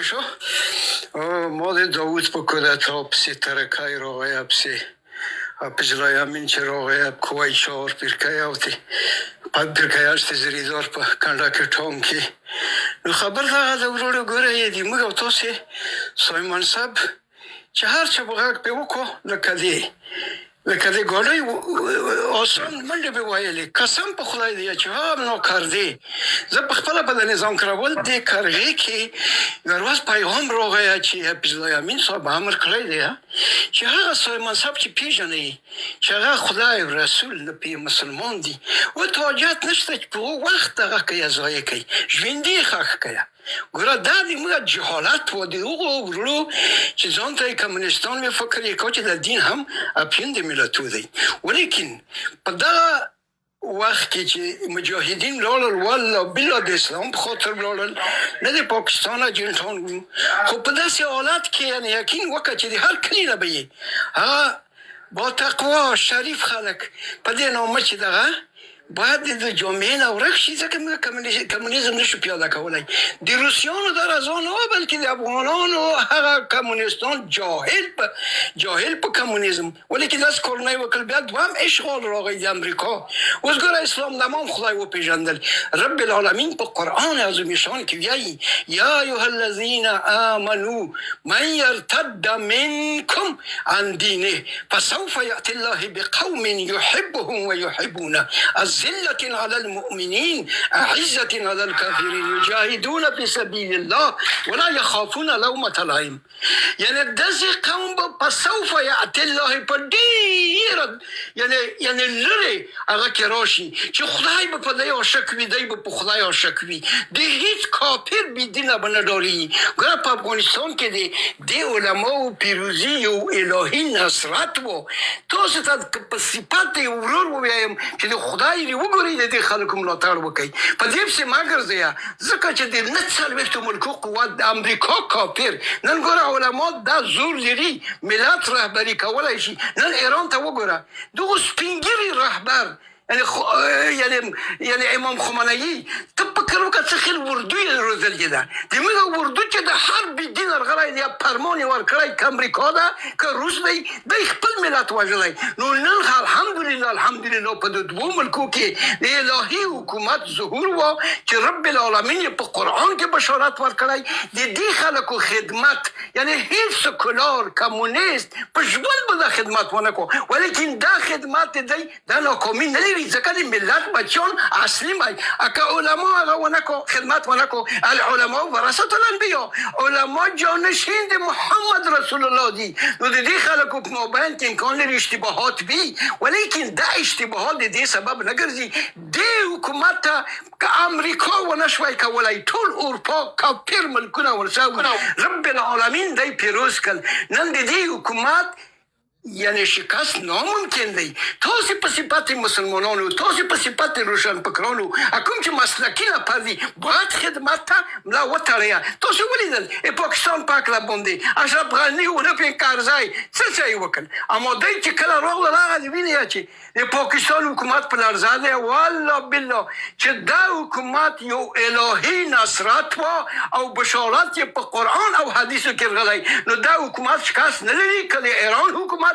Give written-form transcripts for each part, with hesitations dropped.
شو مال داوود بکلت ها پسی ترکای راغه پسی پجلای همین چه راغه کوای شار پیرکای آوتی پد پیرکای هشت زریدار پا کندک تانکی نو خبر دا دورو گره یدی مگو تاسی سایمان سب چه هر چه بغاک بیوکو لکده گالی آسان من به وایلی قسم په خدای دی چې هم نو کردی زه په خپل په نظام کراول دې کارغې کې ورواز پیغام راغی چې حفظ امین صاحب امر کړی دی چې هغه سایمان صاحب چې پیژنې چې هغه خدای رسول نه پی مسلمان دی او توجیهات نشته چې په وخت هغه کې ځای کوي ژوندې خخ کوي ګوره دا د موږ جهالت و د هغو ورو چې ځان ته کمونستان مې فکر یې کوي چې د دین هم اپین د ملتو دی ولیکن په دغه وخت کې چې مجاهدین لاړل والله بالله د اسلام په خاطر لاړل نه د پاکستان اجنټان خو په داسې حالت کې یعنې یقین وکړه چې د هر کلي نه به یې هغه با تقوا شریف خلک په دې نامه چې دغه باید د جامعه نه ورک شي ځکه موږ کمونیزم نشو پیاده کولی د روسیانو در از آن بلکې د افغانانو هغه کمونیستان جاهل په کمونیزم ولیکن داس کورنۍ وکړ بیا دوهم اشغال راغی د امریکا اوس ګوره اسلام تمام خدای وپېژندل رب العالمین په قرآن عظیم شان کې وایي یا ایها الذین آمنوا من یرتد منکم عن دینه فسوف یأتی الله بقوم یحبهم ویحبونه ذلة على المؤمنين أعزة على الكافرين يجاهدون في سبيل الله ولا يخافون لومة لائم يعني دزي قوم بسوف يأتي الله بدير يعني لري اغا كراشي چه خدای با پدای عاشقوی دی با خدای عاشقوی دی هیچ کافر بی دین بنداری گره پا افغانستان که دی علماء و پیروزی و الهی نصرت و تو ستاد صفت ورور و بیایم که دی خدای ری وګورئ د دې خلکو ملاتړ وکړئ په دې پسې مه ګرځئ ځکه چې د نه څلوېښتو ملکو قوت د امریکا کافر نن ګوره علما دا زور لري ملت رهبري کولی شي نن ایران ته وګوره دغو سپین ږیري رهبر یعنی امام خمینی ته فکر وکړه څه خیل اردو یې روزلې ده د موږ اردو چې د هر بېدین غلی دی فرمان یې ورکړی که امریکا ده که روس دی دی خپل ملت وژلی نو نن الحمدلله په د دوو ملکو کې د الهي حکومت ظهور و چې رب العالمین په قرآن کې بشارت ورکړی د دې خلکو خدمت یعنی هیڅ سکولار کمونیست په ژوند به دا خدمت ونه کړو ولیکن دا خدمت دی دا ناکامي نه لري ځکه د ملت بچیان اصلي مای اکه علما هغه ونه کو خدمت ونه کو العلماء ورثه الانبیاء علما جانشین د محمد رسول الله دی نو د دې خلکو په مابین کې امکان لري اشتباهات وي ولیکن دا اشتباهات د دې سبب نه ګرځي د حکومت که امریکا ونه شوی کولی ټول اروپا کافر ملکونه ورسره رب العالمین دی پیروز کړ نن د دې حکومت یعنی شکست ناممکن دی تاسو په صفت مسلمانانو تاسو په صفت روشن فکرانو کوم چې مسلکي نفر دي باید خدمت ته ملا وتړئ تاسو ولیدل پاکستان پاک لا باندې اشرف غني ونه په کارځای څه یې وکړ اما دی چې کله راغله هغه ویني چې د پاکستان حکومت په لرزه دی والله بالله چې دا حکومت یو الهي نصرت او بشارت یې په قرآن او حدیثو کې راغلی نو دا حکومت شکست نه لري که د ایران حکومت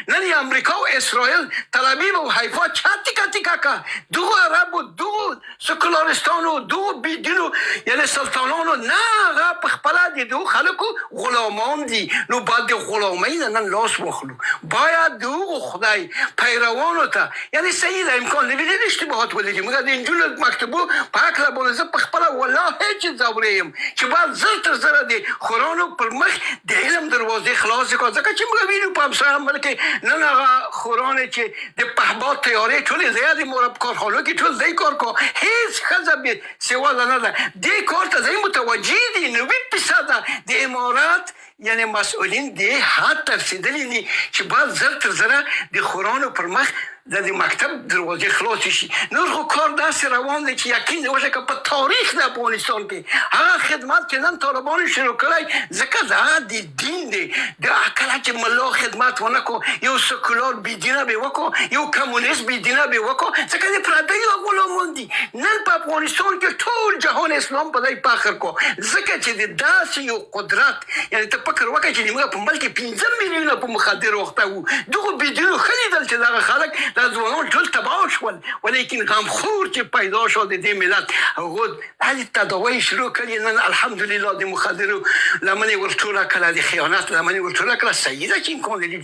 نن امریکا و اسرائیل تل ابیب و حیفا چه تیکا که دو عرب و دو سکولارستان و دو بیدین یعنی سلطانان نه هغه په خپله د دو خلکو غلامان دي نو باید د غلامۍ نه نن لاس واخلو باید د هغو خدای پیروانو ته یعنی صحیح ده امکان نویدید اشتباهات ولیدی موږ د انجونو مکتبو په هکله باندې زه په خپله والله هیڅ ځوری یم چې باید زر تر زره د خورانو پر مخ د علم دروازې خلاص کړو ځکه چې موږ وینو په همسایه بلکه نن هغه خورانه چې د پهباد تیارې ټولې زیادې مورب کارخانو کې ټول دی کار کو هیڅ ښځه بې سواده نه ده دې کار ته زی متوجه دي 90% د امارات یعنی مسئولین دې حد ته رسېدلي دي چې باید زر تر زره د خورانو پر مخ د مکتب دروازې خلاص شي. نور خو کار داسې روان دی چې یقین دی وشه که په تاریخ د افغانستان کې هغه خدمت چې نن طالبانو شروع کړی ځکه دا د دین دی. دا کله چې ملا خدمت ونه کړو یو سکولار بېدینه به وکړو یو کمونیست بېدینه به وکړو ځکه د پردیو غلامان دي. نن په افغانستان کې ټول جهان اسلام په دی فخر کو ځکه چې د داسې یو قدرت یعنې ته فکر وکړه چې موږ په ملک کې 15 میلیونه په مخدر وخته وو. دغو بېدینو ښه لیدل چې دغه خلک دا ځوانان ټول تباه شول ولیکن غمخور چې پیدا شو د دې ملت هغو هلې تداوی شروع کړي. نن الحمدلله د مخدرو لمنې ورټوله کړه د خیانت لمنې ورټوله کړه. صحیح ده چې امکان لري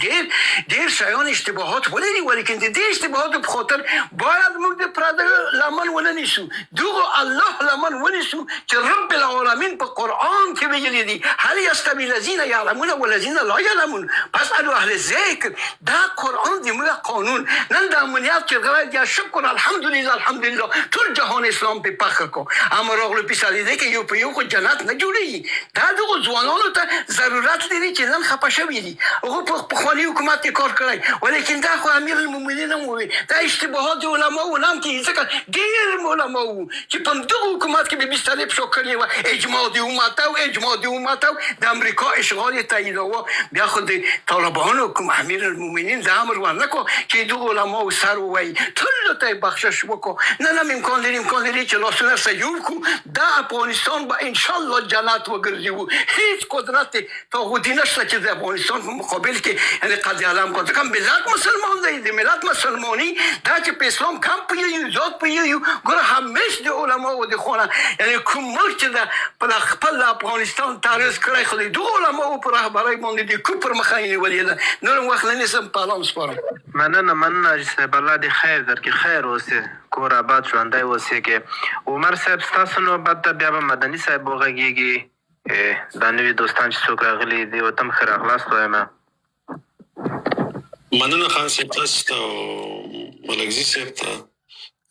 ډېر شیان اشتباهات ولري ولیکن د دې اشتباهاتو په خاطر باید موږ د پردیو لمن ونه نیسو دغو الله لمن ونیسو چې رب العالمین په قرآن کې ویلي دي هل یستوی الذین یعلمون والذین لا یعلمون فاسألوا اهل الذکر. دا قرآن دی موږ قانون نن د امنیت چې غواړي یا شکر الحمدلله الحمدلله ټول جهان اسلام په فخر کو. اما راغلو پیسه دې کې یو په یو خو جنت نه جوړي. دا دغو ځوانانو ته ضرورت لري چې نن خفه شوي دي هغو په پخواني حکومت کار کړی ولیکن دا خو امیر المؤمنین هم وویل دا اشتباهات علماو نه هم کېږي ځکه ډېر علما وو چې په همدغه حکومت کې به بسترې پښو کړې وه اجماع د امت او اجماع د امت او د امریکا اشغال یې تاییداوه. بیا خو د طالبانو کوم امیر المؤمنین دا امر ونه کړو چې دغو علماو سر ووایي ټولو ته یې بخشش وکړو. نن هم امکان لري چې لاسونه سره جوړ کړو دا افغانستان به انشاءالله جنت وګرځوو. هیڅ قدرت طاغوتي نشته چې د افغانستان په مقابل کې یعنې قد علم کړو. ځکه ملت مسلمان دی د ملت مسلماني دا چې په اسلام کم پوهېږي زیات پوهېږي ګوره همیش د علماو د خونه یعنې کوم ملک چې د په خپل افغانستان تعرض کړی خو د دغو علماو په رهبرۍ باندې د کفر مخه یې نیولې ده. نور هم وخت نه نیسم په الله سپارم. مننه حاجي صاحب الله دې خیر درکړي خیر اوسې کور آباد ژوندی اوسې کې. عمر صاحب ستاسو نوبت ده بیا به مدني صاحب وغږېږي. دا نوي دوستان چې څوک راغلي دي ورته هم ښه راغلاست وایم. مننه خان صاحب تاسو ته او ملکزي صاحب ته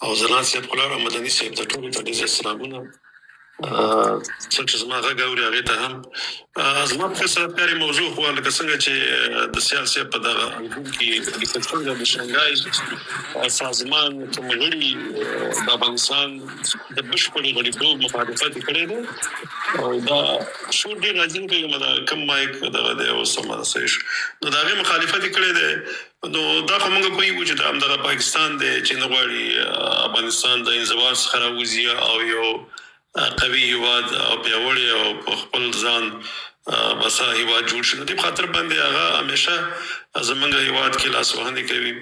او زلان صاحب کلار او مدني صاحب ته ټولو ته ډېر زیات سلامونه. څوک چې زما غږ اوري هغې ته هم زما په سره پیارې موضوع خو لکه څنګه چې د سیال صاحب په دغه انځور کې لیکل شوي ده د شنګای سازمان کوم غړي د افغانستان د بشپړې غړیتوب مخالفت یې کړی دی او دا شور ډېر راځي کوي دا کم مایک دغه دی اوس هم صحیح شو نو د هغې مخالفت یې کړی دی. نو دا خو موږ پوهېږو چې دا همدغه پاکستان دی چې نه غواړي افغانستان د انزوا څخه راوځي او یو قوي هیواد او پیاوړی او په خپل ځان بسا هیواد جوړ شي. نو دې په خاطر باندې هغه همیشه زمونږ هیواد کې لاسوهنې کوي.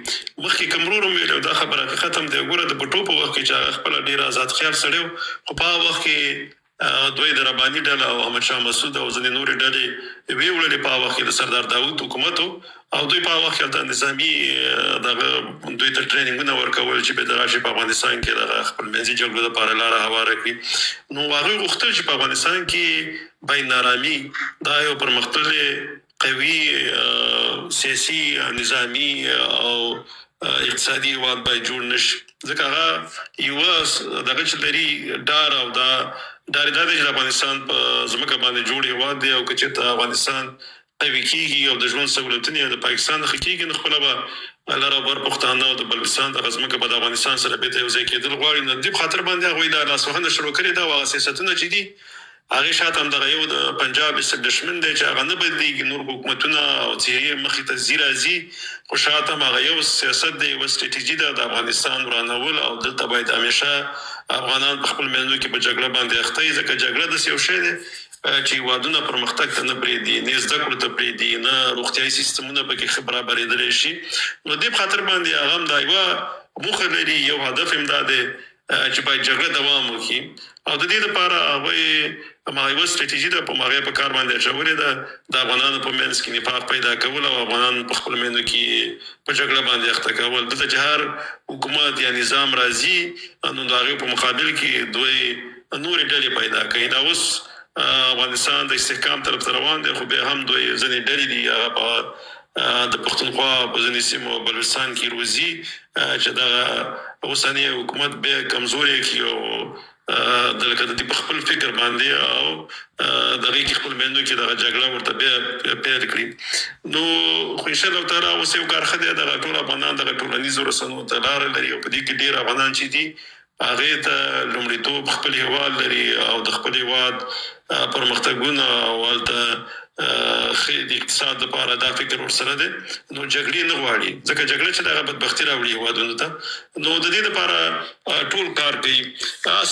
مخکې کمرور هم ویل دا خبره حقیقت هم دی. ګوره د بټو په وخت کې چې هغه خپله ډېر آزاد خیال سړی و خو په هغه وخت کې دوی د رباني ډله او احمدشاه مسعود او ځینې نورې ډلې ویې وړلې په هغه وخت کې د سردار داود حکومت او دوی په هغه وخت کې د نظامي دغه دوی ته ټریننګونه ورکول چې به د راشي په افغانستان کې دغه خپل منځي جګړو دپاره لاره هواره کړي. نو هغوی غوښتل چې په افغانستان کې بین ارامي دا یو پرمختللی قوي سیاسي نظامي او اقتصادي هیواد باید جوړ نشي ځکه هغه یوه دغه چې لري ډار او دا ډار دا دی چې د افغانستان په ځمکه باندې جوړ هیواد دی او که چېرته افغانستان قوي کېږي او د ژوند سهولتونه د پاکستان څخه کېږي نو خپله به لر او بر پښتانه او د بلوچستان دغه ځمکه به د افغانستان سره بېرته یو ځای کېدل غواړي. نو دې په خاطر باندې هغوی دا لاسوهنه شروع کړې ده او هغه سیاستونه چې دي هغې شاته همدغه یو د پنجاب اسټبلشمنټ دی چې هغه نه بدلېږي. نور حکومتونه او څېرې مخې ته ځي راځي خو شاته هم هغه یو سیاست دی یوه سټریټیجي ده د افغانستان ورانول او دلته باید همیشه افغانان په خپل منځو کې په جګړه باندې اخته وي ځکه جګړه داسې یو شی دی چې هیوادونه پرمختګ ته نه پرېږدي نه زده کړو ته پرېږدي نه روغتیایي سیستمونه پکې ښه برابرېدلی شي. نو دې په خاطر باندې هغه هم دا یوه موخه لري یو هدف هم دا دی چې باید جګړه دوام وکړي او د دې لپاره هغوی هماغه یوه سټریټیجي ده په هغې په کار باندې اچولې ده د افغانانو په منځ کې نفاق پیدا کول او افغانان په خپلو میندو کې په جګړه باندې اخته کول. دلته چې هر حکومت یا نظام راځي نو د هغې په مقابل کې دوی نورې ډلې پیدا کوي. دا اوس افغانستان د استحکام طرف ته روان دی خو بیا هم دوی ځینې ډلې دي هغه په د پښتونخوا په ځینې سیمو بلوچستان کې روزي چې دغه اوسنی حکومت بیا کمزوری کړي او د لکه د دې په خپل فکر باندې او دغه کې خپل میندو کې دغه جګړه ورته بیا پیل کړي نو خو انشاءالله تعالی اوس یو کار ښه دی دغه ټول افغانان دغه ټولنیزو رسنیو ته لاره لري او په دې کې ډېر افغانان چې دي هغې ته لومړیتوب خپل هېواد لري او د خپل هېواد پرمختګونه او هلته ښې د اقتصاد لپاره دا فکر ورسره دی نو جګړې نه غواړي ځکه جګړه چې دغه بدبختي راوړي هېوادونو ته نو د دې لپاره ټول کار کوي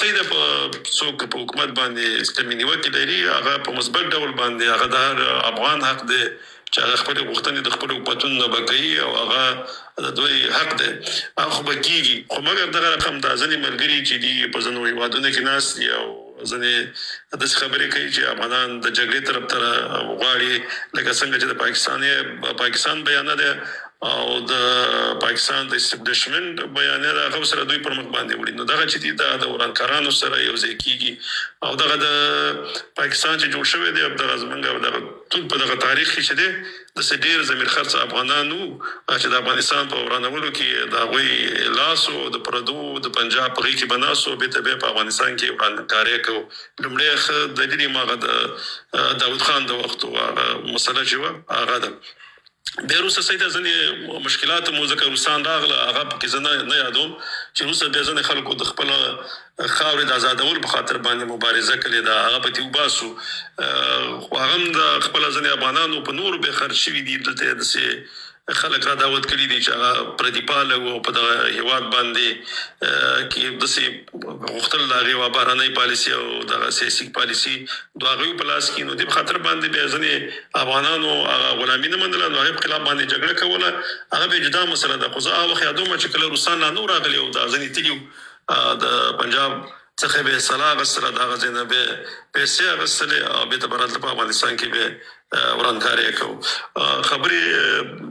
صحیح ده په څوک په حکومت باندې سلمي نیوکې لري هغه په مثبت ډول باندې هغه د هر افغان حق دی چې هغه خپلې غوښتنې د خپلو حکومتونو نه به کوي او هغه د دوی حق دی هغه خو به کېږي خو مګر دغه رقم دا ځینې ملګري چې دي په ځینو هېوادونو کې ناست دي او ځینې داسې خبرې کوي چې افغانان د جګړې طرف ته غواړي لکه څنګه چې د پاکستان بیانه ده او د پاکستان د اسټبلیشمنټ بیانیه ده هغه سره دوی پر مخ باندې وړي نو دغه چې دي دا د ورانکارانو سره یو ځای کېږي او دغه د پاکستان چې جوړ شوی دی دغه زموږ دغه ټول په دغه تاریخ کې چې دی داسې ډېر ضمیر خرڅ افغانان وو چې د افغانستان په ورانولو کې د هغوی لاس و د پردو د پنجاب په غېږ کې به ناست و بېرته بیا په افغانستان کې ورانکارۍ کوو لومړی ښه دلیل یې هغه د داود خان د وخت هغه مسله چې وه هغه ده بیا وروسته صحیح ده ځینې مشکلات مو ځکه روسان راغله هغه پکې زه نه یادوم چې وروسته بیا ځینې خلکو د خپله خاورې د ازادولو په خاطر باندې مبارزه کړې ده هغه پکې وباسو خو هغه هم د خپله ځینې افغانانو په نورو بیا خرج شوي دي دلته یې داسې خلک را دعوت کړي دي چې هغه پردي پاله وو په دغه هېواد باندې کې داسې غوښتل د هغې یوه بهرنۍ پالیسي او دغه سیاسي پالیسي د هغوی په لاس کې نو دې په خاطر باندې بیا ځینې افغانانو هغه غلامي نه منله نو هغې په خلاف باندې جګړه کوله هغه بیا جدا مسله ده خو زه هغه وخت یادوم چې کله روسان لا نور راغلي او دا ځینې تلي د پنجاب څخه به سلا اخیستله د هغه ځای نه به پیسې اخیستلې او بېرته به راتله په افغانستان کې به ورانکارۍ کوو خبرې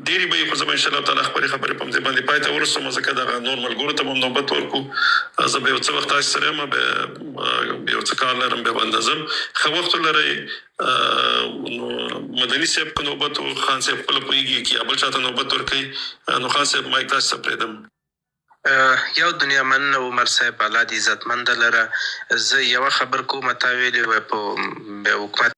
ډېرې به وي خو زه به انشاءالله تعالی خپلې خبرې په همدې باندې پای ته ورسوم ځکه دغه نور ملګرو ته به هم نوبت ورکړو زه به یو څه وخت تاسې سره یم بیا یو څه کار لرم بیا باندې ځم ښه وخت ولرئ نو مدني صاحب که نوبت و خان صاحب خپله پوهېږي که یا بل چا ته نوبت ورکوي نو خان صاحب مایک تاسې ته پرېږدم یو دنیا مننه عمر صاحب الله دې عزتمنده لره زه یوه خبر کوم تا ویلې وه په حکومت